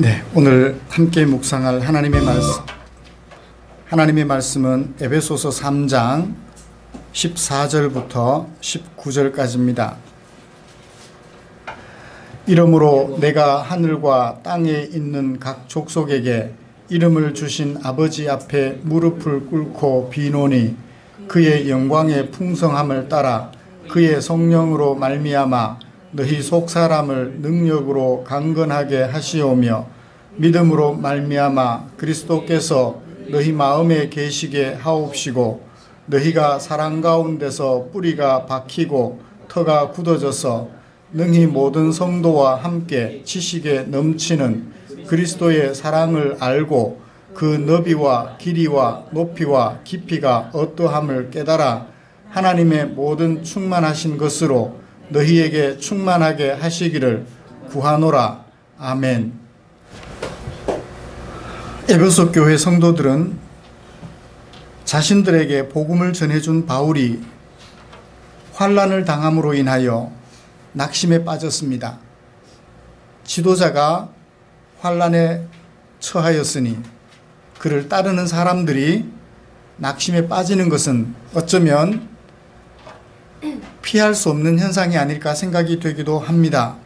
네, 오늘 함께 묵상할 하나님의 말씀은 에베소서 3장 14절부터 19절까지입니다. 이러므로 내가 하늘과 땅에 있는 각 족속에게 이름을 주신 아버지 앞에 무릎을 꿇고 비노니 그의 영광의 풍성함을 따라 그의 성령으로 말미암아 너희 속사람을 능력으로 강건하게 하시오며 믿음으로 말미암아 그리스도께서 너희 마음에 계시게 하옵시고 너희가 사랑 가운데서 뿌리가 박히고 터가 굳어져서 능히 모든 성도와 함께 지식에 넘치는 그리스도의 사랑을 알고 그 너비와 길이와 높이와 깊이가 어떠함을 깨달아 하나님의 모든 충만하신 것으로 너희에게 충만하게 하시기를 구하노라. 아멘. 에베소 교회 성도들은 자신들에게 복음을 전해준 바울이 환난을 당함으로 인하여 낙심에 빠졌습니다. 지도자가 환난에 처하였으니 그를 따르는 사람들이 낙심에 빠지는 것은 어쩌면 피할 수 없는 현상이 아닐까 생각이 되기도 합니다.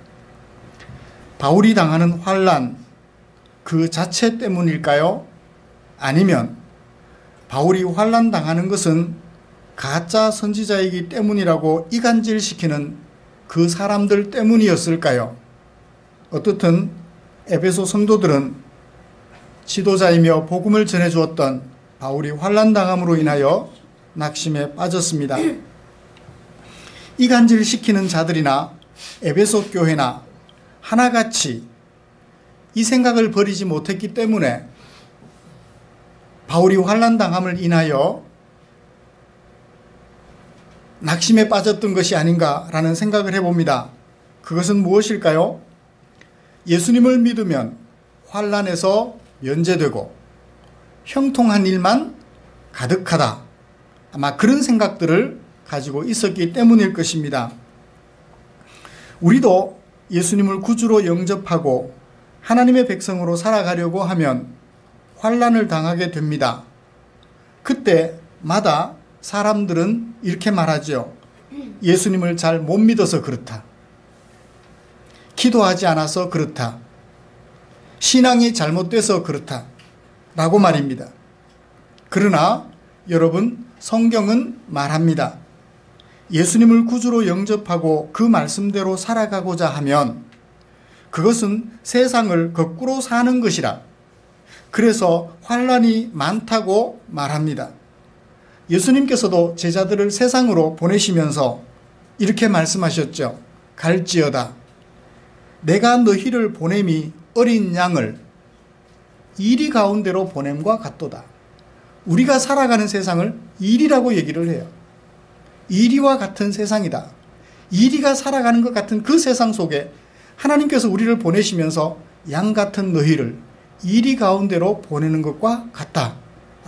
바울이 당하는 환난 그 자체 때문일까요? 아니면 바울이 환난 당하는 것은 가짜 선지자이기 때문이라고 이간질시키는 그 사람들 때문이었을까요? 어떻든 에베소 성도들은 지도자이며 복음을 전해주었던 바울이 환난 당함으로 인하여 낙심에 빠졌습니다. 이간질시키는 자들이나 에베소 교회나 하나같이 이 생각을 버리지 못했기 때문에 바울이 환난 당함을 인하여 낙심에 빠졌던 것이 아닌가라는 생각을 해봅니다. 그것은 무엇일까요? 예수님을 믿으면 환난에서 면제되고 형통한 일만 가득하다. 아마 그런 생각들을 가지고 있었기 때문일 것입니다. 우리도 예수님을 구주로 영접하고 하나님의 백성으로 살아가려고 하면 환난을 당하게 됩니다. 그때마다 사람들은 이렇게 말하죠. 예수님을 잘 못 믿어서 그렇다. 기도하지 않아서 그렇다. 신앙이 잘못돼서 그렇다. 라고 말입니다. 그러나 여러분, 성경은 말합니다. 예수님을 구주로 영접하고 그 말씀대로 살아가고자 하면 그것은 세상을 거꾸로 사는 것이라. 그래서 환난이 많다고 말합니다. 예수님께서도 제자들을 세상으로 보내시면서 이렇게 말씀하셨죠. 갈지어다. 내가 너희를 보냄이 어린 양을 이리 가운데로 보냄과 같도다. 우리가 살아가는 세상을 이리라고 얘기를 해요. 이리와 같은 세상이다. 이리가 살아가는 것 같은 그 세상 속에 하나님께서 우리를 보내시면서 양 같은 너희를 이리 가운데로 보내는 것과 같다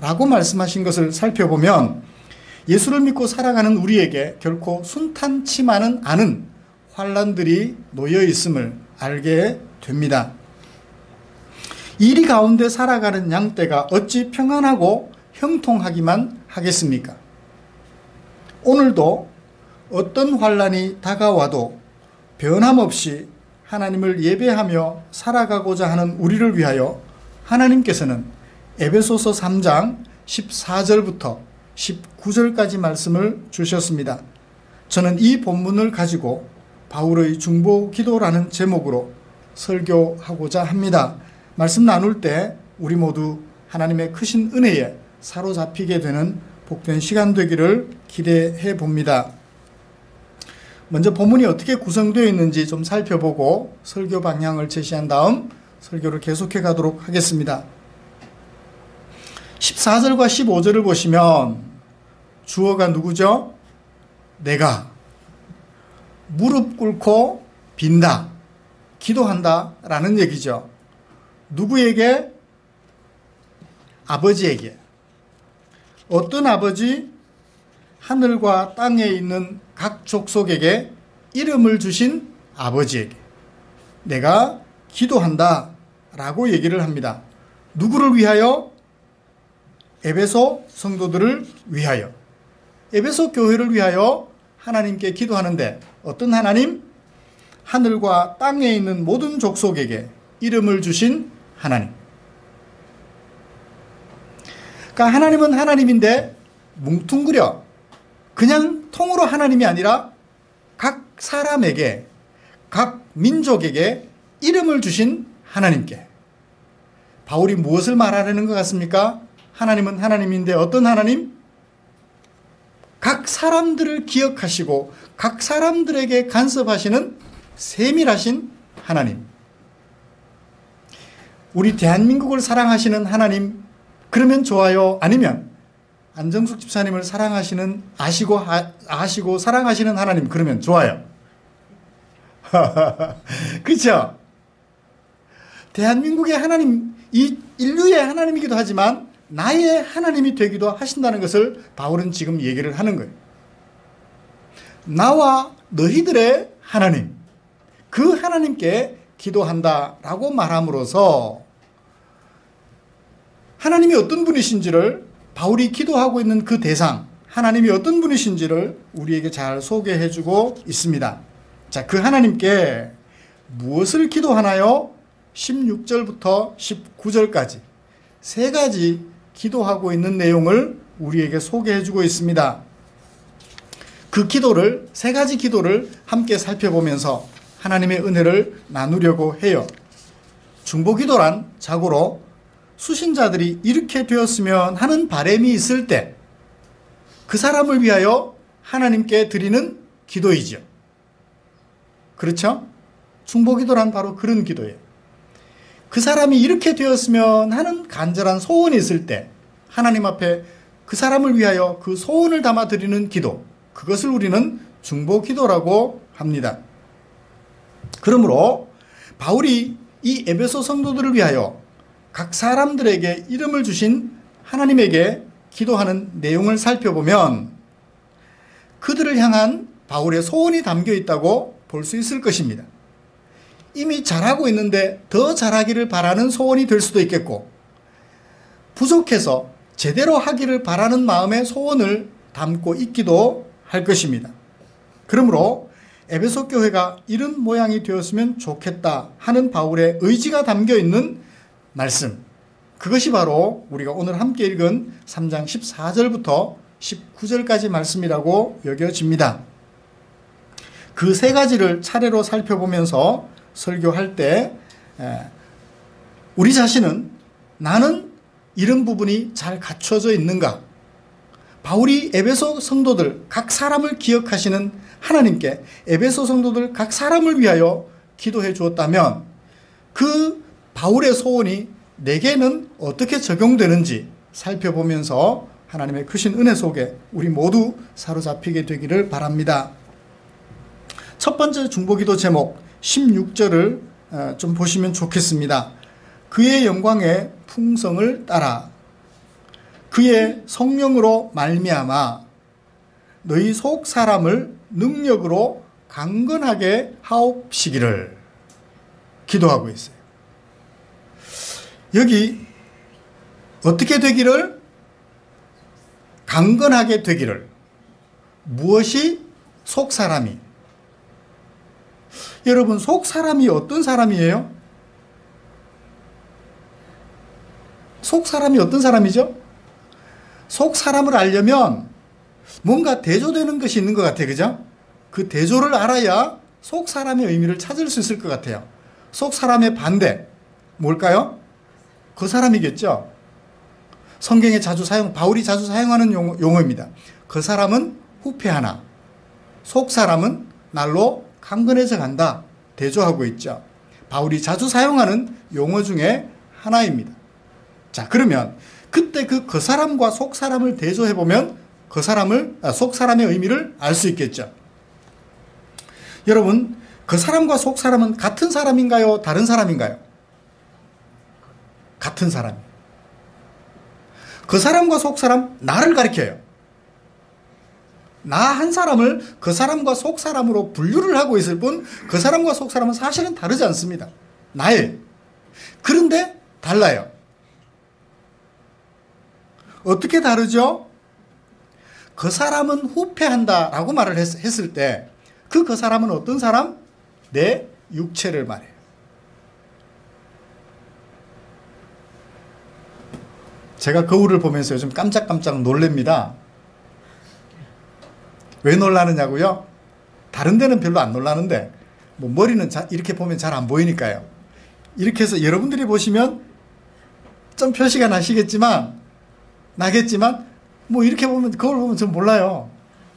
라고 말씀하신 것을 살펴보면 예수를 믿고 살아가는 우리에게 결코 순탄치만은 않은 환난들이 놓여 있음을 알게 됩니다. 이리 가운데 살아가는 양떼가 어찌 평안하고 형통하기만 하겠습니까? 오늘도 어떤 환난이 다가와도 변함없이 하나님을 예배하며 살아가고자 하는 우리를 위하여 하나님께서는 에베소서 3장 14절부터 19절까지 말씀을 주셨습니다. 저는 이 본문을 가지고 바울의 중보 기도라는 제목으로 설교하고자 합니다. 말씀 나눌 때 우리 모두 하나님의 크신 은혜에 사로잡히게 되는 복된 시간 되기를 기대해 봅니다. 먼저 본문이 어떻게 구성되어 있는지 좀 살펴보고 설교 방향을 제시한 다음 설교를 계속해 가도록 하겠습니다. 14절과 15절을 보시면 주어가 누구죠? 내가 무릎 꿇고 빈다, 기도한다 라는 얘기죠. 누구에게? 아버지에게. 어떤 아버지? 하늘과 땅에 있는 각 족속에게 이름을 주신 아버지에게 내가 기도한다 라고 얘기를 합니다. 누구를 위하여? 에베소 성도들을 위하여. 에베소 교회를 위하여 하나님께 기도하는데 어떤 하나님? 하늘과 땅에 있는 모든 족속에게 이름을 주신 하나님. 그러니까 하나님은 하나님인데 뭉뚱그려 그냥 통으로 하나님이 아니라 각 사람에게, 각 민족에게 이름을 주신 하나님께. 바울이 무엇을 말하려는 것 같습니까? 하나님은 하나님인데 어떤 하나님? 각 사람들을 기억하시고 각 사람들에게 간섭하시는 세밀하신 하나님. 우리 대한민국을 사랑하시는 하나님, 그러면 좋아요? 아니면 안정숙 집사님을 사랑하시는, 아시고 사랑하시는 하나님, 그러면 좋아요? 그렇죠? 대한민국의 하나님, 이 인류의 하나님이기도 하지만 나의 하나님이 되기도 하신다는 것을 바울은 지금 얘기를 하는 거예요. 나와 너희들의 하나님, 그 하나님께 기도한다라고 말함으로써 하나님이 어떤 분이신지를, 바울이 기도하고 있는 그 대상, 하나님이 어떤 분이신지를 우리에게 잘 소개해주고 있습니다. 자, 그 하나님께 무엇을 기도하나요? 16절부터 19절까지 세 가지 기도하고 있는 내용을 우리에게 소개해주고 있습니다. 그 기도를, 세 가지 기도를 함께 살펴보면서 하나님의 은혜를 나누려고 해요. 중보기도란 자고로 수신자들이 이렇게 되었으면 하는 바람이 있을 때 그 사람을 위하여 하나님께 드리는 기도이죠. 그렇죠? 중보기도란 바로 그런 기도예요. 그 사람이 이렇게 되었으면 하는 간절한 소원이 있을 때 하나님 앞에 그 사람을 위하여 그 소원을 담아 드리는 기도, 그것을 우리는 중보기도라고 합니다. 그러므로 바울이 이 에베소 성도들을 위하여 각 사람들에게 이름을 주신 하나님에게 기도하는 내용을 살펴보면 그들을 향한 바울의 소원이 담겨 있다고 볼 수 있을 것입니다. 이미 잘하고 있는데 더 잘하기를 바라는 소원이 될 수도 있겠고, 부족해서 제대로 하기를 바라는 마음의 소원을 담고 있기도 할 것입니다. 그러므로 에베소 교회가 이런 모양이 되었으면 좋겠다 하는 바울의 의지가 담겨 있는 말씀, 그것이 바로 우리가 오늘 함께 읽은 3장 14절부터 19절까지 말씀이라고 여겨집니다. 그 세 가지를 차례로 살펴보면서 설교할 때 우리 자신은 나는 이런 부분이 잘 갖춰져 있는가? 바울이 에베소 성도들 각 사람을 기억하시는 하나님께 에베소 성도들 각 사람을 위하여 기도해 주었다면 그 바울의 소원이 내게는 어떻게 적용되는지 살펴보면서 하나님의 크신 은혜 속에 우리 모두 사로잡히게 되기를 바랍니다. 첫 번째 중보기도 제목 16절을 좀 보시면 좋겠습니다. 그의 영광의 풍성을 따라 그의 성령으로 말미암아 너희 속 사람을 능력으로 강건하게 하옵시기를 기도하고 있어요. 여기 어떻게 되기를? 강건하게 되기를. 무엇이? 속 사람이. 여러분, 속 사람이 어떤 사람이에요? 속 사람이 어떤 사람이죠? 속 사람을 알려면 뭔가 대조되는 것이 있는 것 같아요. 그죠? 그 대조를 알아야 속 사람의 의미를 찾을 수 있을 것 같아요. 속 사람의 반대, 뭘까요? 그 사람이겠죠? 성경에 바울이 자주 사용하는 용어입니다. 그 사람은 후패하나, 속 사람은 날로 강건해져 간다. 대조하고 있죠. 바울이 자주 사용하는 용어 중에 하나입니다. 자, 그러면 그때 그 사람과 속 사람을 대조해보면 속 사람의 의미를 알 수 있겠죠. 여러분, 그 사람과 속 사람은 같은 사람인가요? 다른 사람인가요? 같은 사람이에요. 그 사람과 속 사람, 나를 가리켜요. 나 한 사람을 그 사람과 속 사람으로 분류를 하고 있을 뿐 그 사람과 속 사람은 사실은 다르지 않습니다. 나의. 그런데 달라요. 어떻게 다르죠? 그 사람은 후패한다라고 말을 했을 때 그 사람은 어떤 사람? 내 육체를 말해요. 제가 거울을 보면서 요즘 깜짝깜짝 놀랍니다. 왜 놀라느냐고요? 다른 데는 별로 안 놀라는데 뭐 머리는 이렇게 보면 잘 안 보이니까요. 이렇게 해서 여러분들이 보시면 좀 표시가 나겠지만 뭐 이렇게 보면 거울 보면 전 몰라요.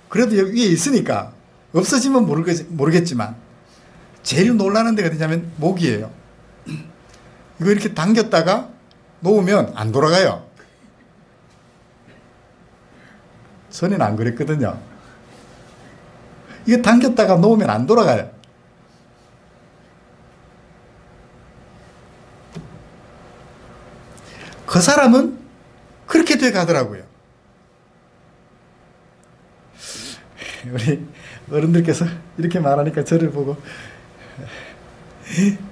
그래도 여기 위에 있으니까 없어지면 모르겠지만 제일 놀라는 데가 어디냐면 목이에요. 이거 이렇게 당겼다가 놓으면 안 돌아가요. 전에는 안 그랬거든요. 이거 당겼다가 놓으면 안 돌아가요. 그 사람은 그렇게 돼 가더라고요. 우리 어른들께서 이렇게 말하니까 저를 보고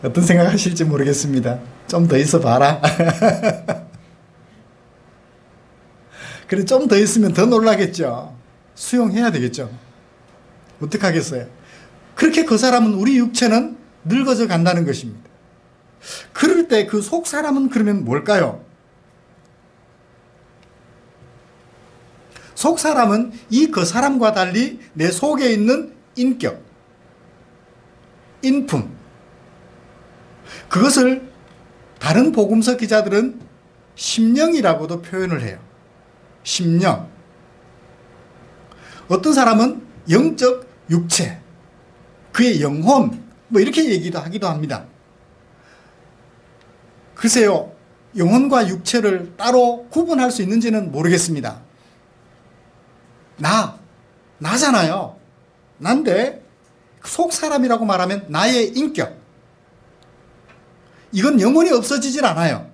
어떤 생각하실지 모르겠습니다. 좀 더 있어 봐라. 그래 좀 더 있으면 더 놀라겠죠. 수용해야 되겠죠. 어떡하겠어요. 그렇게 그 사람은 우리 육체는 늙어져 간다는 것입니다. 그럴 때 그 속 사람은 그러면 뭘까요? 속 사람은 이 그 사람과 달리 내 속에 있는 인격, 인품, 그것을 다른 복음서 기자들은 심령이라고도 표현을 해요. 심령. 어떤 사람은 영적 육체, 그의 영혼, 뭐 이렇게 얘기도 하기도 합니다. 글쎄요, 영혼과 육체를 따로 구분할 수 있는지는 모르겠습니다. 나잖아요. 난데 속 사람이라고 말하면 나의 인격. 이건 영원히 없어지질 않아요.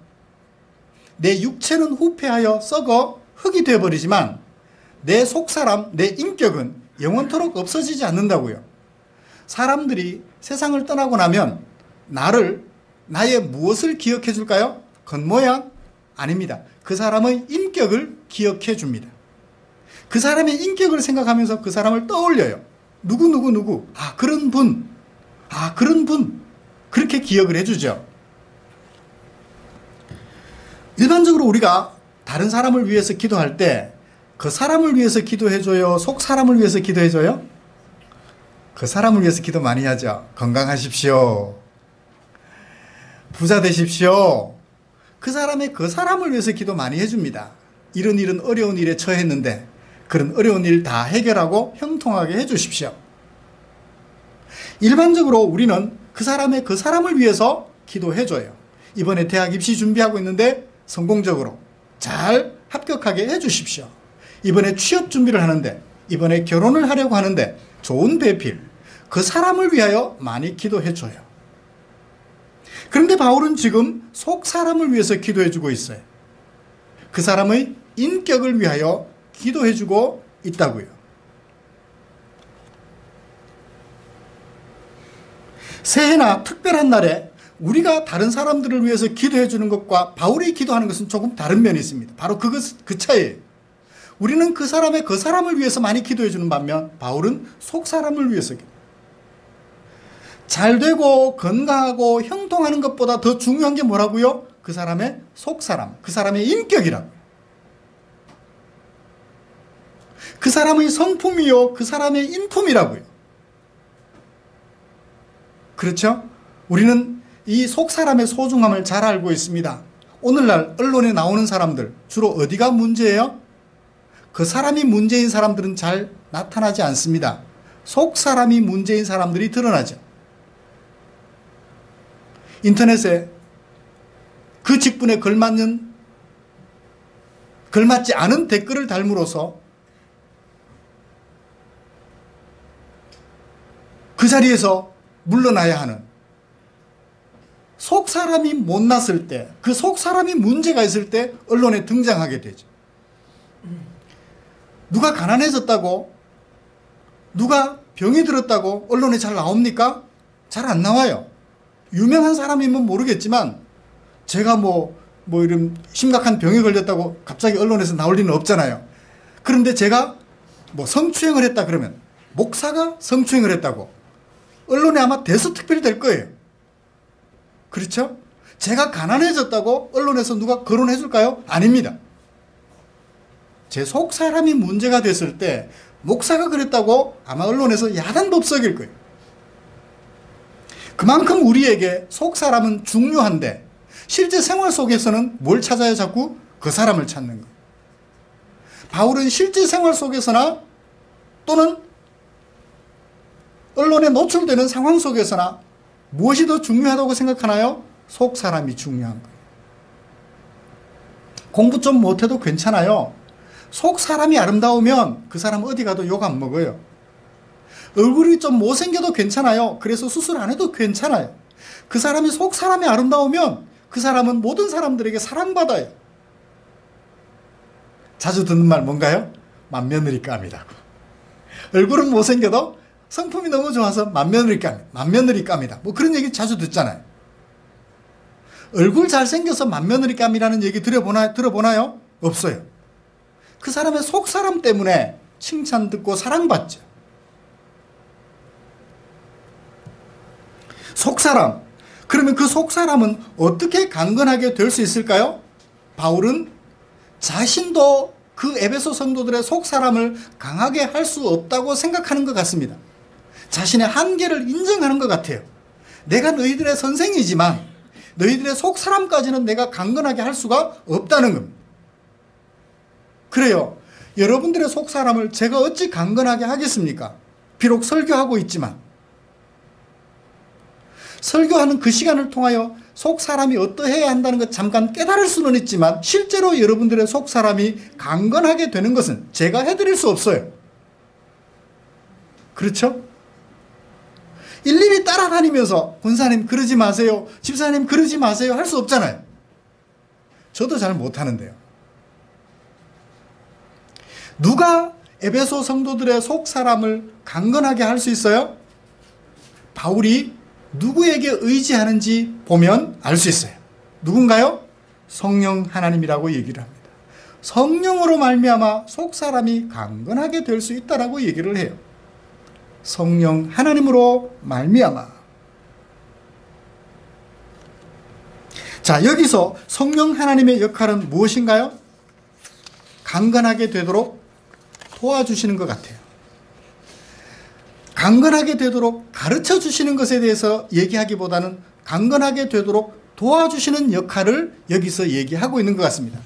내 육체는 후패하여 썩어 흙이 되어버리지만 내 속 사람, 내 인격은 영원토록 없어지지 않는다고요. 사람들이 세상을 떠나고 나면 나의 무엇을 기억해 줄까요? 겉모양? 아닙니다. 그 사람의 인격을 기억해 줍니다. 그 사람의 인격을 생각하면서 그 사람을 떠올려요. 누구. 그런 분. 그렇게 기억을 해주죠. 일반적으로 우리가 다른 사람을 위해서 기도할 때 그 사람을 위해서 기도해줘요? 속 사람을 위해서 기도해줘요? 그 사람을 위해서 기도 많이 하죠. 건강하십시오. 부자 되십시오. 그 사람을 위해서 기도 많이 해줍니다. 이런 어려운 일에 처했는데 그런 어려운 일 다 해결하고 형통하게 해주십시오. 일반적으로 우리는 그 사람을 위해서 기도해줘요. 이번에 대학 입시 준비하고 있는데 성공적으로 잘 합격하게 해주십시오. 이번에 취업 준비를 하는데, 이번에 결혼을 하려고 하는데 좋은 배필, 그 사람을 위하여 많이 기도해줘요. 그런데 바울은 지금 속 사람을 위해서 기도해주고 있어요. 그 사람의 인격을 위하여 기도해주고 있다고요. 새해나 특별한 날에 우리가 다른 사람들을 위해서 기도해주는 것과 바울이 기도하는 것은 조금 다른 면이 있습니다. 바로 그 차이예요. 우리는 그 사람을 위해서 많이 기도해주는 반면 바울은 속 사람을 위해서 기도해요. 잘 되고 건강하고 형통하는 것보다 더 중요한 게 뭐라고요? 그 사람의 속 사람, 그 사람의 인격이라고요. 그 사람의 성품이요, 그 사람의 인품이라고요. 그렇죠? 우리는 이 속 사람의 소중함을 잘 알고 있습니다. 오늘날 언론에 나오는 사람들 주로 어디가 문제예요? 그 사람이 문제인 사람들은 잘 나타나지 않습니다. 속 사람이 문제인 사람들이 드러나죠. 인터넷에 그 직분에 걸맞지 않은 댓글을 달므로써 그 자리에서 물러나야 하는 속 사람이 못났을 때, 그 속 사람이 문제가 있을 때 언론에 등장하게 되죠. 누가 가난해졌다고, 누가 병이 들었다고 언론에 잘 나옵니까? 잘 안 나와요. 유명한 사람이면 모르겠지만 제가 이런 심각한 병에 걸렸다고 갑자기 언론에서 나올 리는 없잖아요. 그런데 제가 성추행을 했다 그러면, 목사가 성추행을 했다고 언론에 아마 대수특별히 될 거예요. 그렇죠? 제가 가난해졌다고 언론에서 누가 거론해 줄까요? 아닙니다. 제 속 사람이 문제가 됐을 때 목사가 그랬다고 아마 언론에서 야단법석일 거예요. 그만큼 우리에게 속 사람은 중요한데, 실제 생활 속에서는 뭘 찾아야 자꾸? 그 사람을 찾는 거예요. 바울은 실제 생활 속에서나 또는 언론에 노출되는 상황 속에서나 무엇이 더 중요하다고 생각하나요? 속 사람이 중요한 거예요. 공부 좀 못해도 괜찮아요. 속 사람이 아름다우면 그 사람 어디 가도 욕 안 먹어요. 얼굴이 좀 못생겨도 괜찮아요. 그래서 수술 안 해도 괜찮아요. 그 사람이 속 사람이 아름다우면 그 사람은 모든 사람들에게 사랑받아요. 자주 듣는 말 뭔가요? 맏며느리감이라고. 얼굴은 못생겨도 성품이 너무 좋아서 맏며느리감이다. 그런 얘기 자주 듣잖아요. 얼굴 잘생겨서 맏며느리감이라는 얘기 들어보나요? 없어요. 그 사람의 속 사람 때문에 칭찬 듣고 사랑받죠. 속 사람. 그러면 그 속 사람은 어떻게 강건하게 될 수 있을까요? 바울은 자신도 그 에베소 성도들의 속 사람을 강하게 할 수 없다고 생각하는 것 같습니다. 자신의 한계를 인정하는 것 같아요. 내가 너희들의 선생이지만 너희들의 속 사람까지는 내가 강건하게 할 수가 없다는 겁니다. 그래요. 여러분들의 속 사람을 제가 어찌 강건하게 하겠습니까? 비록 설교하고 있지만, 설교하는 그 시간을 통하여 속 사람이 어떠해야 한다는 것 잠깐 깨달을 수는 있지만, 실제로 여러분들의 속 사람이 강건하게 되는 것은 제가 해드릴 수 없어요. 그렇죠? 일일이 따라다니면서 권사님 그러지 마세요, 집사님 그러지 마세요 할 수 없잖아요. 저도 잘 못하는데요. 누가 에베소 성도들의 속 사람을 강건하게 할 수 있어요? 바울이 누구에게 의지하는지 보면 알 수 있어요. 누군가요? 성령 하나님이라고 얘기를 합니다. 성령으로 말미암아 속 사람이 강건하게 될 수 있다라고 얘기를 해요. 성령 하나님으로 말미암아. 자, 여기서 성령 하나님의 역할은 무엇인가요? 강건하게 되도록 도와주시는 것 같아요. 강건하게 되도록 가르쳐 주시는 것에 대해서 얘기하기보다는 강건하게 되도록 도와주시는 역할을 여기서 얘기하고 있는 것 같습니다.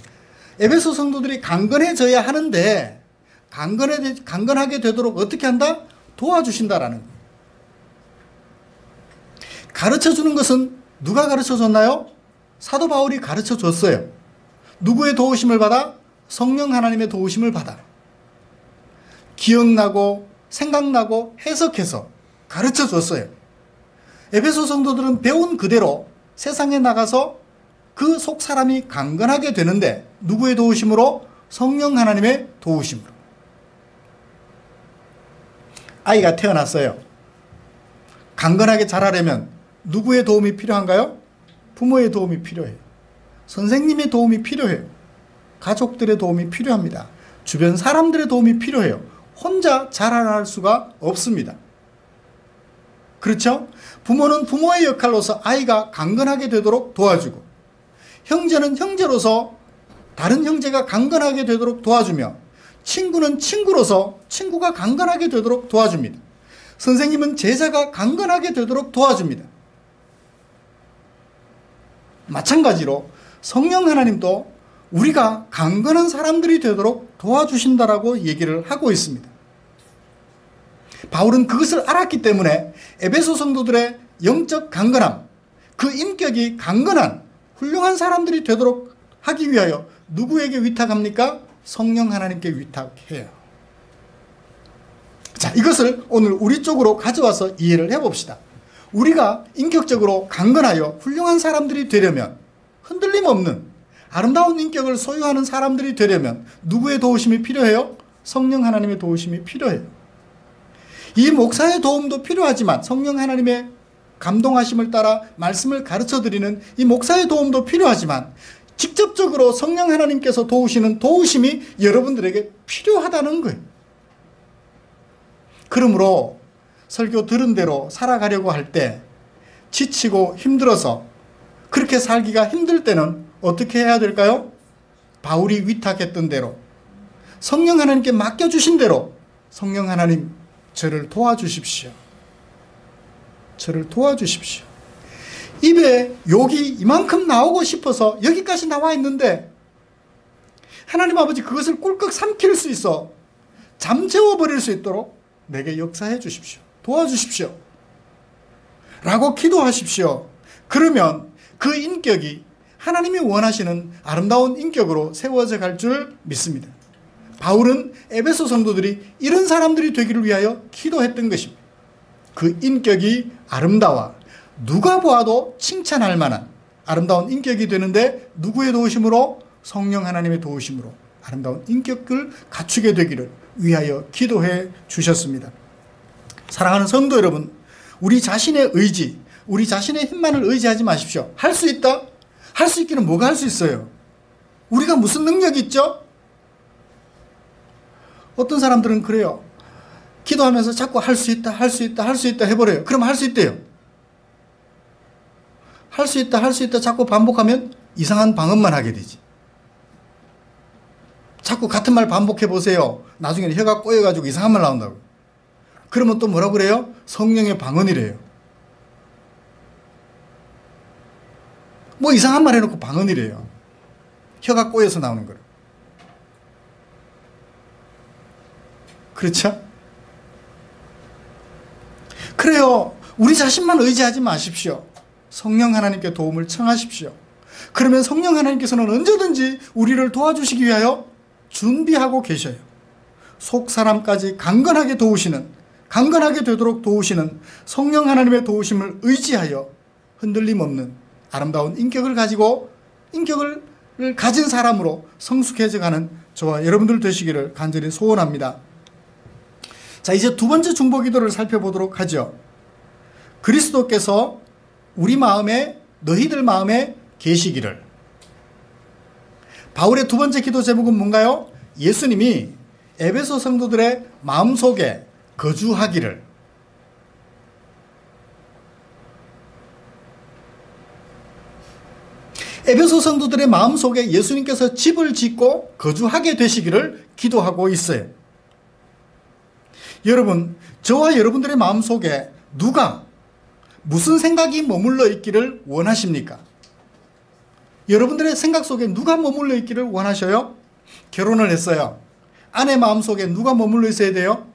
에베소 성도들이 강건해져야 하는데, 강건하게 되도록 어떻게 한다? 도와주신다라는 거예요. 가르쳐 주는 것은 누가 가르쳐 줬나요? 사도 바울이 가르쳐 줬어요. 누구의 도우심을 받아? 성령 하나님의 도우심을 받아. 기억나고 생각나고 해석해서 가르쳐 줬어요. 에베소 성도들은 배운 그대로 세상에 나가서 그 속 사람이 강건하게 되는데, 누구의 도우심으로? 성령 하나님의 도우심으로. 아이가 태어났어요. 강건하게 자라려면 누구의 도움이 필요한가요? 부모의 도움이 필요해요. 선생님의 도움이 필요해요. 가족들의 도움이 필요합니다. 주변 사람들의 도움이 필요해요. 혼자 자라날 수가 없습니다. 그렇죠? 부모는 부모의 역할로서 아이가 강건하게 되도록 도와주고, 형제는 형제로서 다른 형제가 강건하게 되도록 도와주며, 친구는 친구로서 친구가 강건하게 되도록 도와줍니다. 선생님은 제자가 강건하게 되도록 도와줍니다. 마찬가지로 성령 하나님도 우리가 강건한 사람들이 되도록 도와주신다라고 얘기를 하고 있습니다. 바울은 그것을 알았기 때문에 에베소 성도들의 영적 강건함, 그 인격이 강건한 훌륭한 사람들이 되도록 하기 위하여 누구에게 위탁합니까? 성령 하나님께 위탁해요. 자, 이것을 오늘 우리 쪽으로 가져와서 이해를 해봅시다. 우리가 인격적으로 강건하여 훌륭한 사람들이 되려면, 흔들림 없는 아름다운 인격을 소유하는 사람들이 되려면 누구의 도우심이 필요해요? 성령 하나님의 도우심이 필요해요. 이 목사의 도움도 필요하지만 성령 하나님의 감동하심을 따라 말씀을 가르쳐 드리는 이 목사의 도움도 필요하지만 직접적으로 성령 하나님께서 도우시는 도우심이 여러분들에게 필요하다는 거예요. 그러므로 설교 들은 대로 살아가려고 할 때 지치고 힘들어서 그렇게 살기가 힘들 때는 어떻게 해야 될까요? 바울이 위탁했던 대로 성령 하나님께 맡겨주신 대로 성령 하나님 저를 도와주십시오. 저를 도와주십시오. 입에 욕이 이만큼 나오고 싶어서 여기까지 나와 있는데 하나님 아버지 그것을 꿀꺽 삼킬 수 있어 잠재워버릴 수 있도록 내게 역사해 주십시오. 도와주십시오. 라고 기도하십시오. 그러면 그 인격이 하나님이 원하시는 아름다운 인격으로 세워져 갈 줄 믿습니다. 바울은 에베소 성도들이 이런 사람들이 되기를 위하여 기도했던 것입니다. 그 인격이 아름다워 누가 보아도 칭찬할 만한 아름다운 인격이 되는데 누구의 도우심으로? 성령 하나님의 도우심으로 아름다운 인격을 갖추게 되기를 위하여 기도해 주셨습니다. 사랑하는 성도 여러분, 우리 자신의 의지, 우리 자신의 힘만을 의지하지 마십시오. 할 수 있다? 할 수 있기는 뭐가 할 수 있어요? 우리가 무슨 능력이 있죠? 어떤 사람들은 그래요. 기도하면서 자꾸 할 수 있다, 할 수 있다, 할 수 있다 해버려요. 그럼 할 수 있대요. 할 수 있다, 할 수 있다 자꾸 반복하면 이상한 방언만 하게 되지. 자꾸 같은 말 반복해 보세요. 나중에는 혀가 꼬여가지고 이상한 말 나온다고. 그러면 또 뭐라고 그래요? 성령의 방언이래요. 뭐 이상한 말 해놓고 방언이래요. 혀가 꼬여서 나오는 거예요. 그렇죠? 그래요. 우리 자신만 의지하지 마십시오. 성령 하나님께 도움을 청하십시오. 그러면 성령 하나님께서는 언제든지 우리를 도와주시기 위하여 준비하고 계셔요. 속 사람까지 강건하게 되도록 도우시는 성령 하나님의 도우심을 의지하여 흔들림 없는 아름다운 인격을 가진 사람으로 성숙해져가는 저와 여러분들 되시기를 간절히 소원합니다. 자, 이제 두 번째 중보 기도를 살펴보도록 하죠. 그리스도께서 우리 마음에, 너희들 마음에 계시기를. 바울의 두 번째 기도 제목은 뭔가요? 예수님이 에베소 성도들의 마음속에 거주하기를. 에베소 성도들의 마음속에 예수님께서 집을 짓고 거주하게 되시기를 기도하고 있어요. 여러분, 저와 여러분들의 마음속에 누가 무슨 생각이 머물러 있기를 원하십니까? 여러분들의 생각 속에 누가 머물러 있기를 원하셔요? 결혼을 했어요. 아내 마음속에 누가 머물러 있어야 돼요?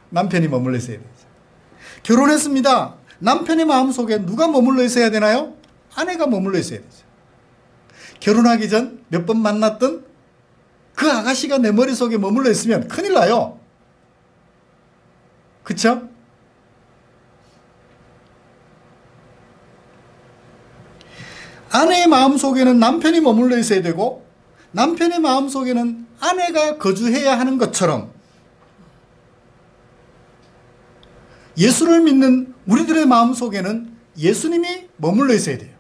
남편이 머물러 있어야 돼요. 결혼했습니다. 남편의 마음속에 누가 머물러 있어야 되나요? 아내가 머물러 있어야 되죠. 결혼하기 전 몇 번 만났던 그 아가씨가 내 머릿속에 머물러 있으면 큰일 나요. 그쵸? 아내의 마음속에는 남편이 머물러 있어야 되고 남편의 마음속에는 아내가 거주해야 하는 것처럼 예수를 믿는 우리들의 마음속에는 예수님이 머물러 있어야 돼요.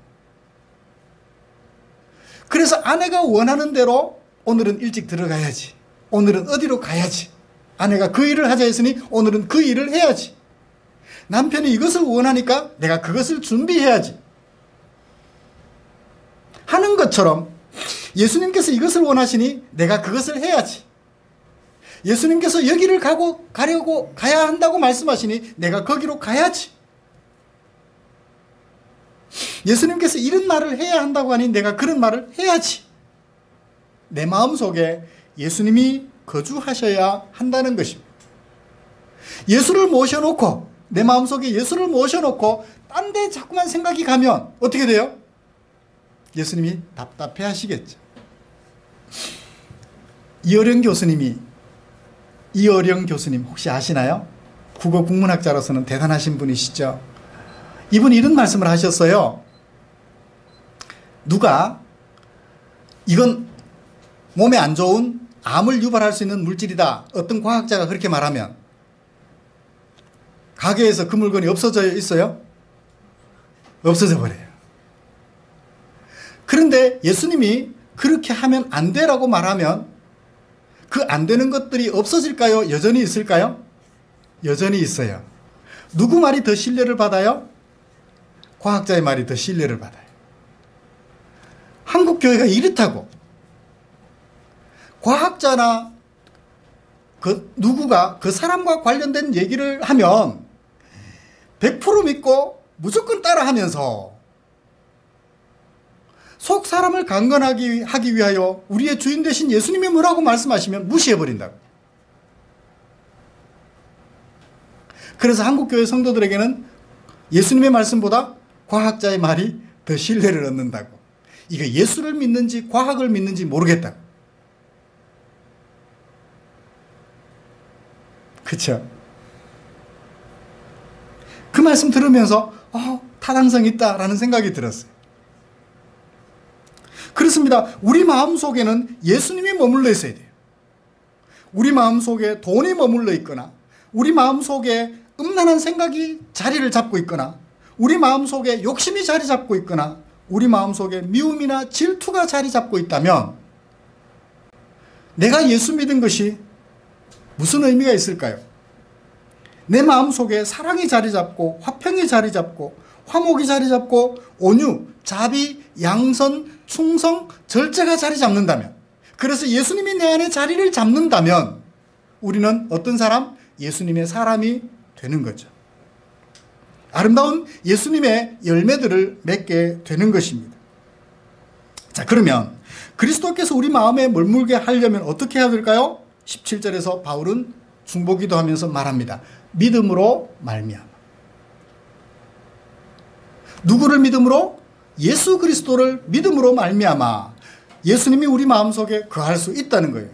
그래서 아내가 원하는 대로 오늘은 일찍 들어가야지. 오늘은 어디로 가야지. 아내가 그 일을 하자 했으니 오늘은 그 일을 해야지. 남편이 이것을 원하니까 내가 그것을 준비해야지. 하는 것처럼 예수님께서 이것을 원하시니 내가 그것을 해야지. 예수님께서 여기를 가야 한다고 말씀하시니 내가 거기로 가야지. 예수님께서 이런 말을 해야 한다고 하니 내가 그런 말을 해야지. 내 마음속에 예수님이 거주하셔야 한다는 것입니다. 예수를 모셔놓고 내 마음속에 예수를 모셔놓고 딴 데 자꾸만 생각이 가면 어떻게 돼요? 예수님이 답답해 하시겠죠. 이어령 교수님 혹시 아시나요? 국어 국문학자로서는 대단하신 분이시죠. 이분이 이런 말씀을 하셨어요. 누가 이건 몸에 안 좋은 암을 유발할 수 있는 물질이다. 어떤 과학자가 그렇게 말하면 가게에서 그 물건이 없어져 있어요? 없어져 버려요. 그런데 예수님이 그렇게 하면 안 되라고 말하면 그 안 되는 것들이 없어질까요? 여전히 있을까요? 여전히 있어요. 누구 말이 더 신뢰를 받아요? 과학자의 말이 더 신뢰를 받아요. 한국 교회가 이렇다고 과학자나 누구가 그 사람과 관련된 얘기를 하면 100% 믿고 무조건 따라하면서 속 사람을 강건하게 하기 위하여 우리의 주인 되신 예수님이 뭐라고 말씀하시면 무시해버린다고. 그래서 한국교회 성도들에게는 예수님의 말씀보다 과학자의 말이 더 신뢰를 얻는다고. 이거 예수를 믿는지 과학을 믿는지 모르겠다고. 그렇죠? 그 말씀 들으면서 타당성 있다라는 생각이 들었어요. 그렇습니다. 우리 마음속에는 예수님이 머물러 있어야 돼요. 우리 마음속에 돈이 머물러 있거나 우리 마음속에 음란한 생각이 자리를 잡고 있거나 우리 마음속에 욕심이 자리 잡고 있거나 우리 마음속에 미움이나 질투가 자리 잡고 있다면 내가 예수 믿은 것이 무슨 의미가 있을까요? 내 마음속에 사랑이 자리 잡고 화평이 자리 잡고 화목이 자리 잡고 온유, 자비, 양선, 충성, 절제가 자리 잡는다면, 그래서 예수님이 내 안에 자리를 잡는다면 우리는 어떤 사람? 예수님의 사람이 되는 거죠. 아름다운 예수님의 열매들을 맺게 되는 것입니다. 자, 그러면 그리스도께서 우리 마음에 머물게 하려면 어떻게 해야 될까요? 17절에서 바울은 중보기도 하면서 말합니다. 믿음으로 말미암아. 누구를 믿음으로? 예수 그리스도를 믿음으로 말미암아 예수님이 우리 마음속에 거할 수 있다는 거예요.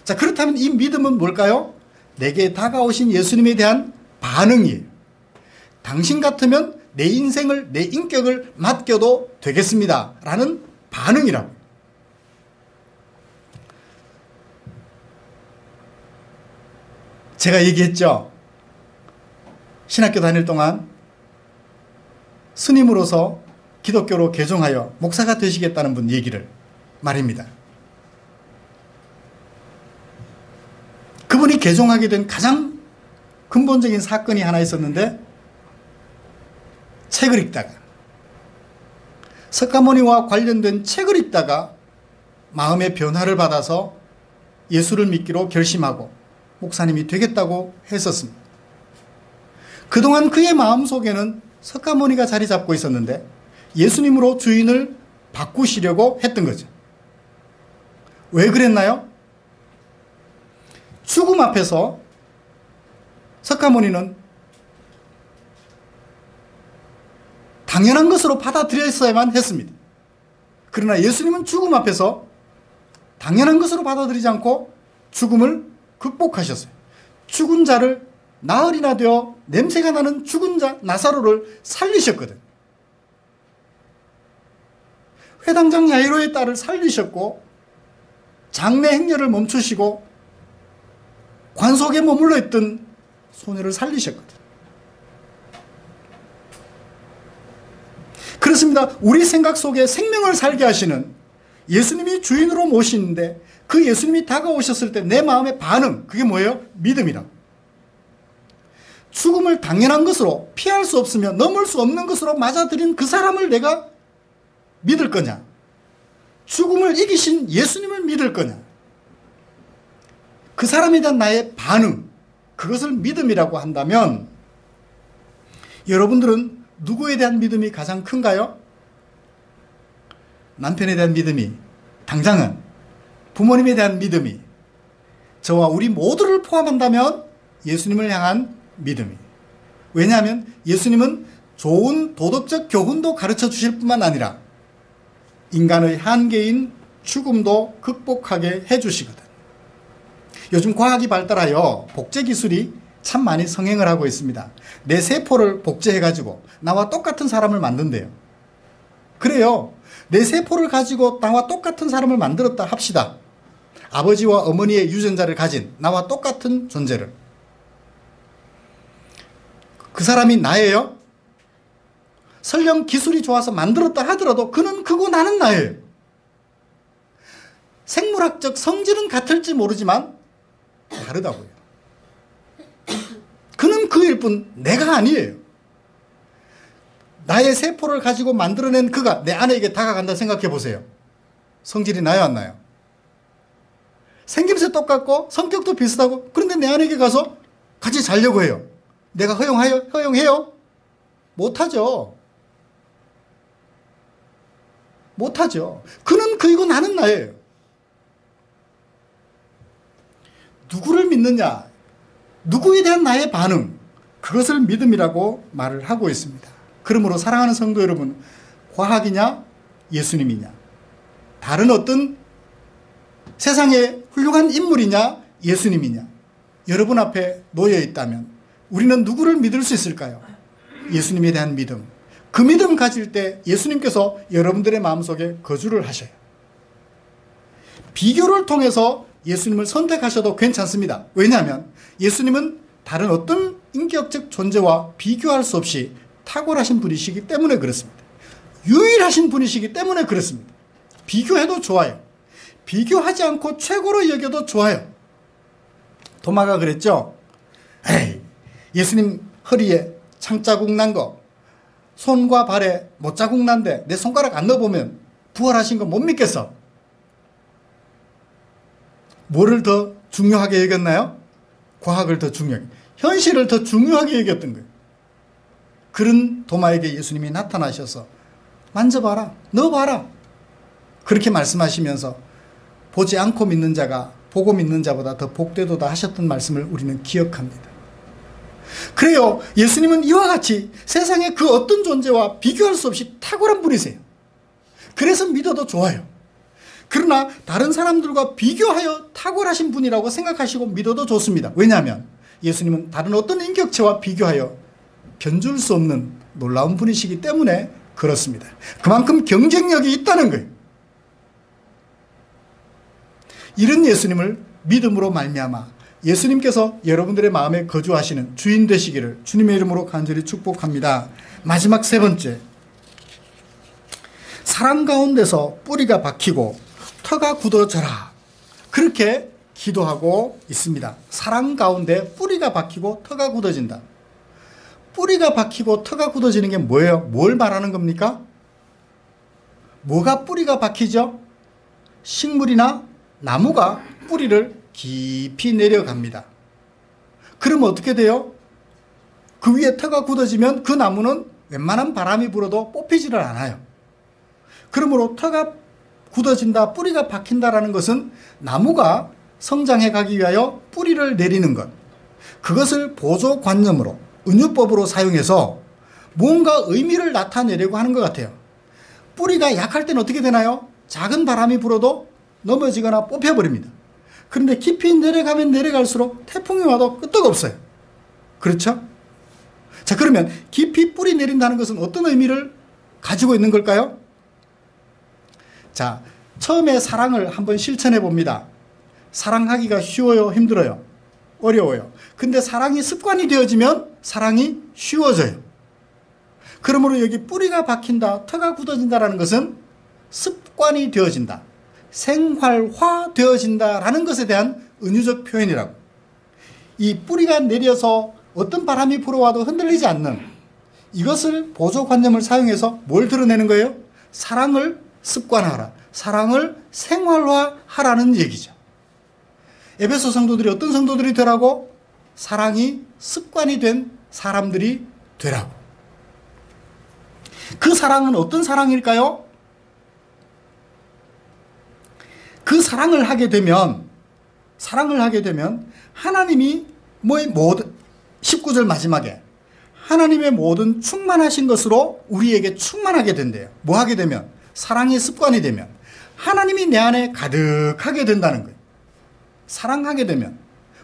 자, 그렇다면 이 믿음은 뭘까요? 내게 다가오신 예수님에 대한 반응이에요. 당신 같으면 내 인생을, 내 인격을 맡겨도 되겠습니다 라는 반응이라고. 제가 얘기했죠. 신학교 다닐 동안 스님으로서 기독교로 개종하여 목사가 되시겠다는 분 얘기를 말입니다. 그분이 개종하게 된 가장 근본적인 사건이 하나 있었는데, 책을 읽다가, 석가모니와 관련된 책을 읽다가 마음의 변화를 받아서 예수를 믿기로 결심하고 목사님이 되겠다고 했었습니다. 그동안 그의 마음속에는 석가모니가 자리 잡고 있었는데 예수님으로 주인을 바꾸시려고 했던 거죠. 왜 그랬나요? 죽음 앞에서 석가모니는 당연한 것으로 받아들였어야만 했습니다. 그러나 예수님은 죽음 앞에서 당연한 것으로 받아들이지 않고 죽음을 극복하셨어요. 죽은 자를 나흘이나 되어 냄새가 나는 죽은 자 나사로를 살리셨거든. 회당장 야이로의 딸을 살리셨고 장례 행렬을 멈추시고 관속에 머물러 있던 소녀를 살리셨거든. 그렇습니다. 우리 생각 속에 생명을 살게 하시는 예수님이 주인으로 모시는데 그 예수님이 다가오셨을 때 내 마음의 반응, 그게 뭐예요? 믿음이라. 죽음을 당연한 것으로, 피할 수 없으며 넘을 수 없는 것으로 맞아들인 그 사람을 내가 믿을 거냐? 죽음을 이기신 예수님을 믿을 거냐? 그 사람에 대한 나의 반응, 그것을 믿음이라고 한다면 여러분들은 누구에 대한 믿음이 가장 큰가요? 남편에 대한 믿음이, 당장은 부모님에 대한 믿음이, 저와 우리 모두를 포함한다면 예수님을 향한 믿음이. 왜냐하면 예수님은 좋은 도덕적 교훈도 가르쳐 주실 뿐만 아니라 인간의 한계인 죽음도 극복하게 해주시거든. 요즘 과학이 발달하여 복제 기술이 참 많이 성행을 하고 있습니다. 내 세포를 복제해가지고 나와 똑같은 사람을 만든대요. 그래요. 내 세포를 가지고 나와 똑같은 사람을 만들었다 합시다. 아버지와 어머니의 유전자를 가진 나와 똑같은 존재를. 그 사람이 나예요? 설령 기술이 좋아서 만들었다 하더라도 그는 그고 나는 나예요. 생물학적 성질은 같을지 모르지만 다르다고요. 그는 그일 뿐 내가 아니에요. 나의 세포를 가지고 만들어낸 그가 내 아내에게 다가간다 생각해 보세요. 성질이 나요, 안 나요? 생김새 똑같고 성격도 비슷하고 그런데 내 아내에게 가서 같이 자려고 해요. 내가 허용해요? 못하죠. 못하죠. 그는 그이고 나는 나예요. 누구를 믿느냐? 누구에 대한 나의 반응, 그것을 믿음이라고 말을 하고 있습니다. 그러므로 사랑하는 성도 여러분, 과학이냐 예수님이냐, 다른 어떤 세상의 훌륭한 인물이냐 예수님이냐, 여러분 앞에 놓여 있다면 우리는 누구를 믿을 수 있을까요? 예수님에 대한 믿음. 그 믿음 가질 때 예수님께서 여러분들의 마음속에 거주를 하셔요. 비교를 통해서 예수님을 선택하셔도 괜찮습니다. 왜냐하면 예수님은 다른 어떤 인격적 존재와 비교할 수 없이 탁월하신 분이시기 때문에 그렇습니다. 유일하신 분이시기 때문에 그렇습니다. 비교해도 좋아요. 비교하지 않고 최고로 여겨도 좋아요. 도마가 그랬죠. 에이, 예수님 허리에 창자국 난 거, 손과 발에 못자국 난데 내 손가락 안 넣어보면 부활하신 거 못 믿겠어. 뭐를 더 중요하게 여겼나요? 과학을 더 중요하게, 현실을 더 중요하게 여겼던 거예요. 그런 도마에게 예수님이 나타나셔서 만져봐라, 넣어봐라, 그렇게 말씀하시면서 보지 않고 믿는 자가 보고 믿는 자보다 더 복되도다 하셨던 말씀을 우리는 기억합니다. 그래요, 예수님은 이와 같이 세상의 그 어떤 존재와 비교할 수 없이 탁월한 분이세요. 그래서 믿어도 좋아요. 그러나 다른 사람들과 비교하여 탁월하신 분이라고 생각하시고 믿어도 좋습니다. 왜냐하면 예수님은 다른 어떤 인격체와 비교하여 견줄 수 없는 놀라운 분이시기 때문에 그렇습니다. 그만큼 경쟁력이 있다는 거예요. 이런 예수님을 믿음으로 말미암아 예수님께서 여러분들의 마음에 거주하시는 주인 되시기를 주님의 이름으로 간절히 축복합니다. 마지막 세 번째, 사랑 가운데서 뿌리가 박히고 터가 굳어져라, 그렇게 기도하고 있습니다. 사랑 가운데 뿌리가 박히고 터가 굳어진다. 뿌리가 박히고 터가 굳어지는 게 뭐예요? 뭘 말하는 겁니까? 뭐가 뿌리가 박히죠? 식물이나 나무가 뿌리를 깊이 내려갑니다. 그러면 어떻게 돼요? 그 위에 터가 굳어지면 그 나무는 웬만한 바람이 불어도 뽑히지를 않아요. 그러므로 터가 굳어진다, 뿌리가 박힌다라는 것은 나무가 성장해 가기 위하여 뿌리를 내리는 것, 그것을 보조관념으로 은유법으로 사용해서 뭔가 의미를 나타내려고 하는 것 같아요. 뿌리가 약할 때는 어떻게 되나요? 작은 바람이 불어도 넘어지거나 뽑혀버립니다. 그런데 깊이 내려가면 내려갈수록 태풍이 와도 끄떡없어요. 그렇죠? 자, 그러면 깊이 뿌리 내린다는 것은 어떤 의미를 가지고 있는 걸까요? 자, 처음에 사랑을 한번 실천해 봅니다. 사랑하기가 쉬워요? 힘들어요? 어려워요. 근데 사랑이 습관이 되어지면 사랑이 쉬워져요. 그러므로 여기 뿌리가 박힌다, 터가 굳어진다라는 것은 습관이 되어진다, 생활화 되어진다라는 것에 대한 은유적 표현이라고. 이 뿌리가 내려서 어떤 바람이 불어와도 흔들리지 않는 이것을 보조관념을 사용해서 뭘 드러내는 거예요? 사랑을 습관화하라, 사랑을 생활화하라는 얘기죠. 에베소 성도들이 어떤 성도들이 되라고? 사랑이 습관이 된 사람들이 되라고. 그 사랑은 어떤 사랑일까요? 그 사랑을 하게 되면 하나님이 모든 19절 마지막에 하나님의 모든 충만하신 것으로 우리에게 충만하게 된대요. 뭐 하게 되면? 사랑의 습관이 되면 하나님이 내 안에 가득하게 된다는 거예요. 사랑하게 되면.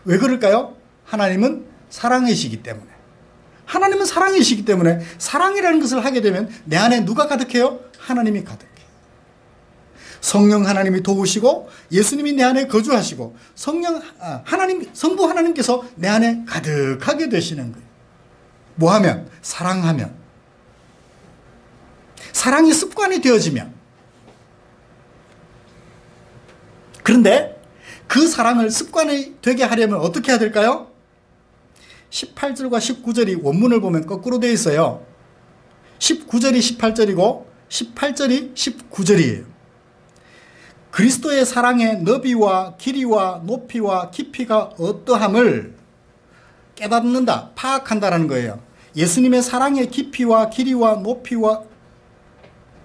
왜 그럴까요? 하나님은 사랑이시기 때문에. 하나님은 사랑이시기 때문에 사랑이라는 것을 하게 되면 내 안에 누가 가득해요? 하나님이 가득해요. 성령 하나님이 도우시고 예수님이 내 안에 거주하시고 성부 하나님께서 내 안에 가득하게 되시는 거예요. 뭐 하면? 사랑하면. 사랑이 습관이 되어지면, 그런데 그 사랑을 습관이 되게 하려면 어떻게 해야 될까요? 18절과 19절이 원문을 보면 거꾸로 되어 있어요. 19절이 18절이고 18절이 19절이에요. 그리스도의 사랑의 너비와 길이와 높이와 깊이가 어떠함을 깨닫는다, 파악한다라는 거예요. 예수님의 사랑의 깊이와 길이와 높이와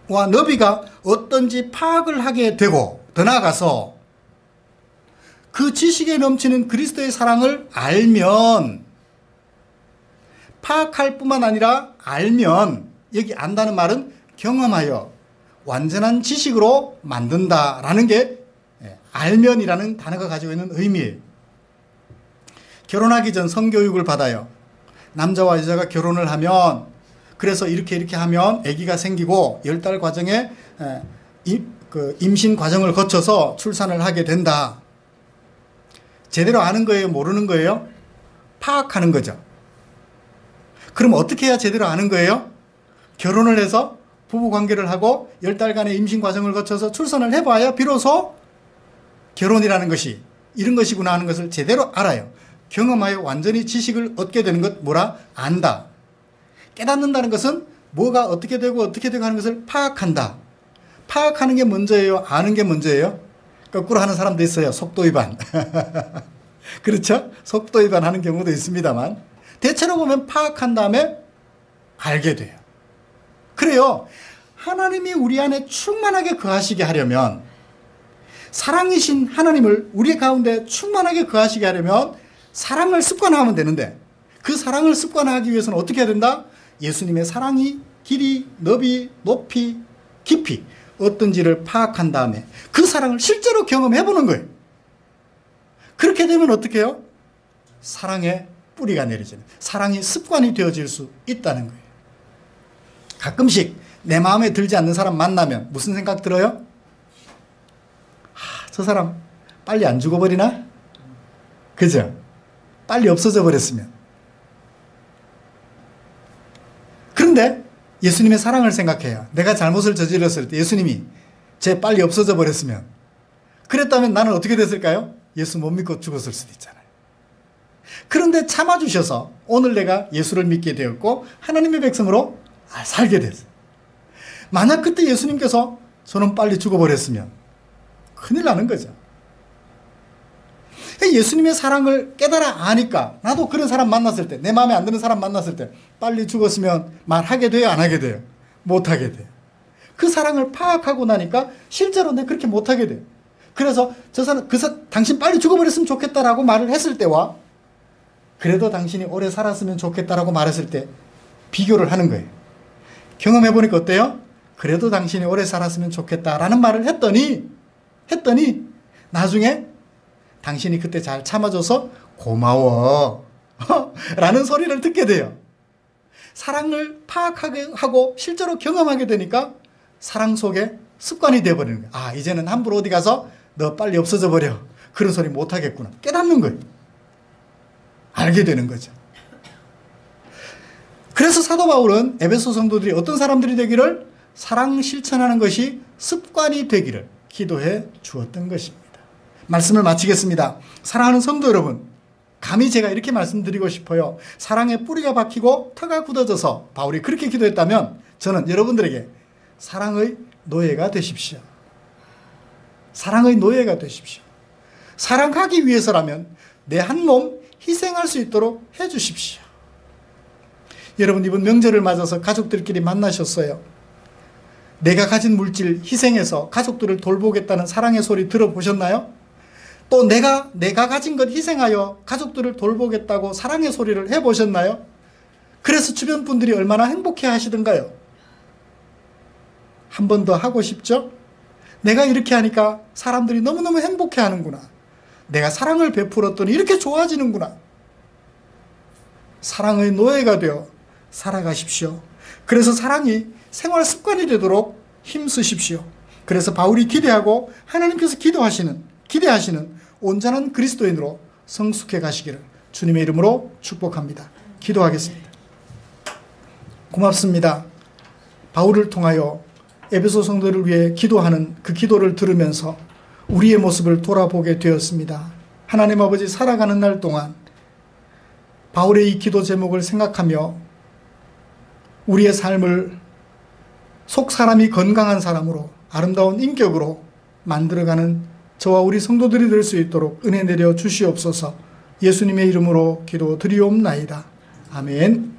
너비가 어떤지 파악을 하게 되고, 더 나아가서 그 지식에 넘치는 그리스도의 사랑을 알면, 파악할 뿐만 아니라 알면, 여기 안다는 말은 경험하여 완전한 지식으로 만든다라는 게 알면이라는 단어가 가지고 있는 의미예요. 결혼하기 전 성교육을 받아요. 남자와 여자가 결혼을 하면, 그래서 이렇게 하면 아기가 생기고 10달 과정에 임신 과정을 거쳐서 출산을 하게 된다. 제대로 아는 거예요? 모르는 거예요? 파악하는 거죠. 그럼 어떻게 해야 제대로 아는 거예요? 결혼을 해서 부부관계를 하고 10달간의 임신 과정을 거쳐서 출산을 해봐야 비로소 결혼이라는 것이 이런 것이구나 하는 것을 제대로 알아요. 경험하여 완전히 지식을 얻게 되는 것, 뭐라? 안다. 깨닫는다는 것은 뭐가 어떻게 되고 하는 것을 파악한다. 파악하는 게 먼저예요? 아는 게 먼저예요? 거꾸로 하는 사람도 있어요. 속도 위반. 그렇죠? 속도 위반하는 경우도 있습니다만, 대체로 보면 파악한 다음에 알게 돼요. 그래요. 하나님이 우리 안에 충만하게 거하시게 하려면, 사랑이신 하나님을 우리 가운데 충만하게 거하시게 하려면 사랑을 습관화하면 되는데, 그 사랑을 습관화하기 위해서는 어떻게 해야 된다? 예수님의 사랑이 길이, 너비, 높이, 깊이 어떤지를 파악한 다음에 그 사랑을 실제로 경험해 보는 거예요. 그렇게 되면 어떻게 해요? 사랑의 뿌리가 내려지는, 사랑이 습관이 되어질 수 있다는 거예요. 가끔씩 내 마음에 들지 않는 사람 만나면 무슨 생각 들어요? 저 사람 빨리 안 죽어버리나? 그죠? 빨리 없어져 버렸으면. 그런데 예수님의 사랑을 생각해요. 내가 잘못을 저질렀을 때 예수님이 쟤 빨리 없어져 버렸으면, 그랬다면 나는 어떻게 됐을까요? 예수 못 믿고 죽었을 수도 있잖아요. 그런데 참아주셔서 오늘 내가 예수를 믿게 되었고 하나님의 백성으로 살게 됐어요. 만약 그때 예수님께서 저는 빨리 죽어버렸으면 큰일 나는 거죠. 예수님의 사랑을 깨달아 아니까 나도 그런 사람 만났을 때, 내 마음에 안 드는 사람 만났을 때 빨리 죽었으면 말하게 돼요? 안 하게 돼요? 못하게 돼요. 그 사랑을 파악하고 나니까 실제로 내가 그렇게 못하게 돼요. 그래서 당신 빨리 죽어버렸으면 좋겠다라고 말을 했을 때와 그래도 당신이 오래 살았으면 좋겠다라고 말했을 때 비교를 하는 거예요. 경험해보니까 어때요? 그래도 당신이 오래 살았으면 좋겠다라는 말을 했더니 나중에 당신이 그때 잘 참아줘서 고마워 라는 소리를 듣게 돼요. 사랑을 파악하게 하고 실제로 경험하게 되니까 사랑 속에 습관이 되어버리는 거예요. 이제는 함부로 어디 가서 너 빨리 없어져 버려, 그런 소리 못하겠구나 깨닫는 거예요. 알게 되는 거죠. 그래서 사도 바울은 에베소 성도들이 어떤 사람들이 되기를, 사랑 실천하는 것이 습관이 되기를 기도해 주었던 것입니다. 말씀을 마치겠습니다. 사랑하는 성도 여러분, 감히 제가 이렇게 말씀드리고 싶어요. 사랑의 뿌리가 박히고 터가 굳어져서 바울이 그렇게 기도했다면 저는 여러분들에게 사랑의 노예가 되십시오. 사랑의 노예가 되십시오. 사랑하기 위해서라면 내 한 몸 희생할 수 있도록 해 주십시오. 여러분, 이번 명절을 맞아서 가족들끼리 만나셨어요. 내가 가진 물질 희생해서 가족들을 돌보겠다는 사랑의 소리 들어보셨나요? 또 내가 가진 것 희생하여 가족들을 돌보겠다고 사랑의 소리를 해보셨나요? 그래서 주변 분들이 얼마나 행복해 하시던가요? 한 번 더 하고 싶죠? 내가 이렇게 하니까 사람들이 너무너무 행복해 하는구나. 내가 사랑을 베풀었더니 이렇게 좋아지는구나. 사랑의 노예가 되어 살아가십시오. 그래서 사랑이 생활 습관이 되도록 힘쓰십시오. 그래서 바울이 기대하고 하나님께서 기대하시는 온전한 그리스도인으로 성숙해 가시기를 주님의 이름으로 축복합니다. 기도하겠습니다. 고맙습니다. 바울을 통하여 에베소 성도를 위해 기도하는 그 기도를 들으면서 우리의 모습을 돌아보게 되었습니다. 하나님 아버지, 살아가는 날 동안 바울의 이 기도 제목을 생각하며 우리의 삶을 속 사람이 건강한 사람으로, 아름다운 인격으로 만들어가는 저와 우리 성도들이 될 수 있도록 은혜 내려 주시옵소서. 예수님의 이름으로 기도드리옵나이다. 아멘.